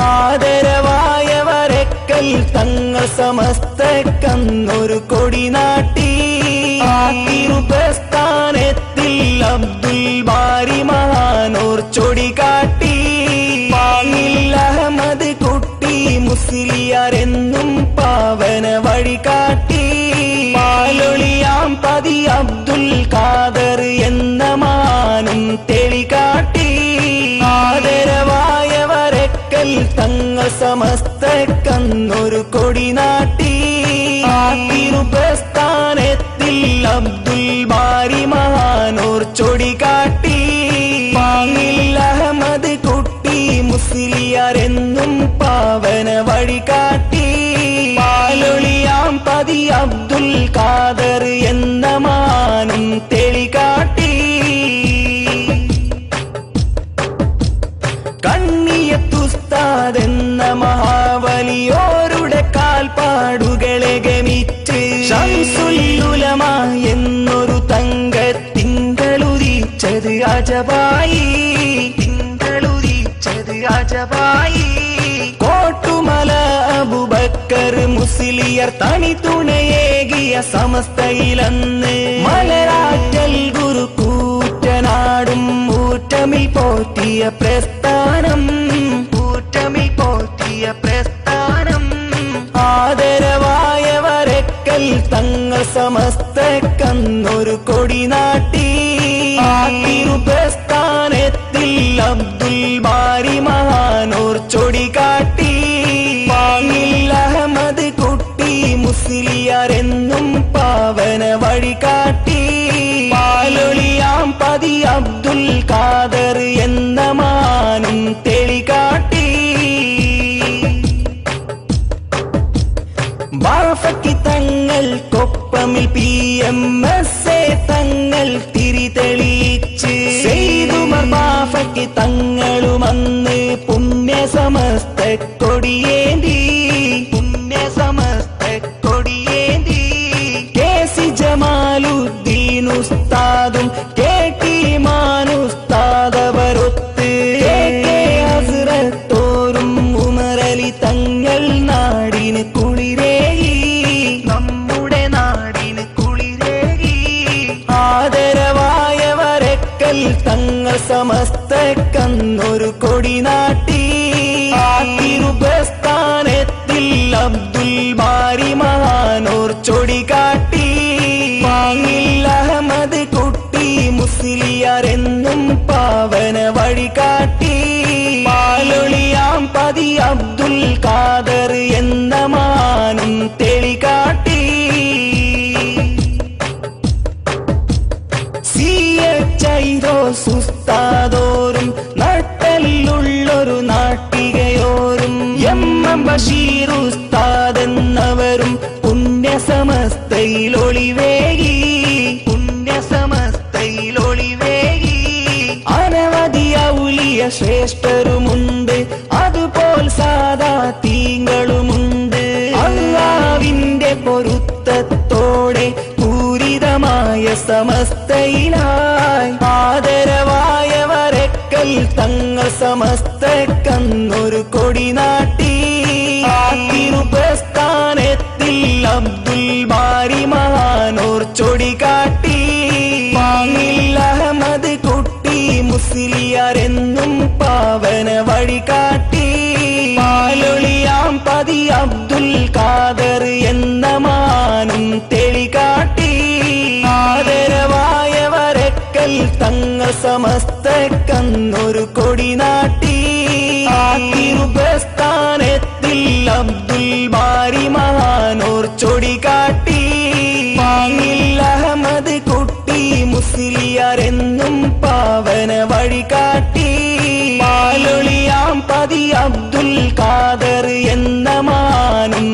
ആദരവായവരക്കൽ തങ്ങൾ സമസ്തക്കന്നൊരു കൊടി നാട്ടി. തിരുപ്രസ്ഥാനത്തിൽ അബ്ദുൽ ബാരി മഹാനൂർ ചൊടി കാട്ടി. പാങ്ങിൽ അഹമ്മദ് കുട്ടി മുസ്ലിയാരെന്നും പാവന വഴി കാട്ടി. പാലൊളിയാം പതി അബ്ദുൽ ഖാദർ എന്ന മാനും തെളികാട്ടി. ആദരവായവരക്കൽ തങ്ങൾ സമസ്തക്കന്നൊരു കൊടി നാട്ടി. തിരുപ്രസ്ഥാനത്തിൽ അബ്ദുൽ ബാരി മഹാനൂർ ചൊടി കാട്ടി. പാങ്ങിൽ അഹമ്മദ് കുട്ടി മുസ്ലിയാരെന്നും പാവന വഴി കാട്ടി. പാലൊളിയാം പതി അബ്ദുൽ ഖാദർ എന്ന മാനും തെളികാട്ടി. കണ്ണിയത്തുസ്താദെന്ന മഹാവലിയോരുടെ കാൽപ്പാടുകളെ ഗമിച്ച് ശംസുൽ ഉലമ എന്നൊരു തങ്കത്തിങ്കളുദിച്ചത് അജബായി. തിങ്കളുദിച്ചത് അജബായി. കോട്ടുമല അബൂബക്കർ മുസ്ലിയർ തനി തുണയേകിയ സമസ്തയിലന്ന് മലരാറ്റൽ ഗുരു കൂറ്റനാടും ഊറ്റമിൽ പോറ്റിയ പ്രസ്ഥാനം. ഊറ്റമിൽ പോറ്റിയ പ്രസ്ഥാനം. ആദരവായവരക്കൽ തങ്ങൾ സമസ്തക്കന്നൊരു കൊടി നാട്ടി. തിരുപ്രസ്ഥാനത്തിൽ അബ്ദുൽ ബാരി മഹാനൂർ ചൊടി കാട്ടി. പാങ്ങിൽ അഹമ്മദ് കുട്ടി മുസ്ലിയാരെന്നും പാവന വഴി കാട്ടി. പാലൊളിയാം പതി അബ്ദുൽ ഖാദർ എന്ന മാനും തെളികാട്ടി. ബാഫക്കി തങ്ങൾക്കൊപ്പമിൽ PMS തങ്ങൾ തിരി തെളിയിച്ച് സെയ്തുമർ ബാഫക്കി തങ്ങളുമന്ന് പുണ്യ സമസ്ത കൊടിയേന്തി. പുണ്യ സമസ്ത കൊടിയേന്തി. KC ജമാലുദ്ദീൻ ഉസ്താദും KT മാനുസ്താദവരൊത്ത് KK ഹസ്രത്തോരും ഉമറലി തങ്ങൾ നാടിന് കുളിരേകി. നമ്മുടെ നാടിന് കുളിരേകി. ആദരവായവരക്കൽ തങ്ങൾ സമസ്തക്കന്നൊരു കൊടി നാട്ടി. തിരുപ്രസ്ഥാനത്തിൽ അബ്ദുൽ ബാരി മഹാനൂർ ചൊടി കാട്ടി. പാങ്ങിൽ അഹമ്മദ് കുട്ടി മുസ്ലിയാരെന്നും പാവന വഴി കാട്ടി. പാലൊളിയാം പതി അബ്ദുൽ ഖാദർ എന്ന മാനും തെളികാട്ടി. സുസ്താദോരും നട്ടലുള്ളൊരു നാട്ടികയോരും MM ബഷീർ ഉസ്താദ് എന്നവരും പുണ്യ സമസ്തയിൽ ഒളിവേകി. പുണ്യ സമസ്തയിൽ ഒളിവേകി. അനവധി ഔലിയ ശ്രേഷ്ഠരുമുണ്ട്. അതുപോൽ സാദാ തീങ്ങളുമുണ്ട്. അല്ലാഹുവിന്റെ പൊരുത്തത്തോടെ പൂരിതമായ സമസ്തയിലായി ആദരവായവരക്കൽ തങ്ങൾ സമസ്തക്കന്നൊരു കൊടി നാട്ടി. തിരുപ്രസ്ഥാനത്തിൽ അബ്ദുൽ ബാരി മഹാനൂർ ചൊടി കാട്ടി. പാങ്ങിൽ അഹമ്മദ് കുട്ടി മുസ്ലിയാരെന്നും പാവന വഴി കാട്ടി. പാലൊളിയാം പതി അബ്ദുൽ ഖാദർ എന്ന മാനും തെളികാട്ടി. ആദരവായവരക്കൽ തങ്ങൾ സമസ്തക്കന്നൊരു കൊടി നാട്ടി. തിരുപ്രസ്ഥാനത്തിൽ അബ്ദുൽ ബാരി മഹാനൂർ ചൊടി കാട്ടി. പാങ്ങിൽ അഹമ്മദ് കുട്ടി മുസ്ലിയാരെന്നും പാവന വഴി കാട്ടി. പാലൊളിയാം പതി അബ്ദുൽ ഖാദർ എന്ന മാനും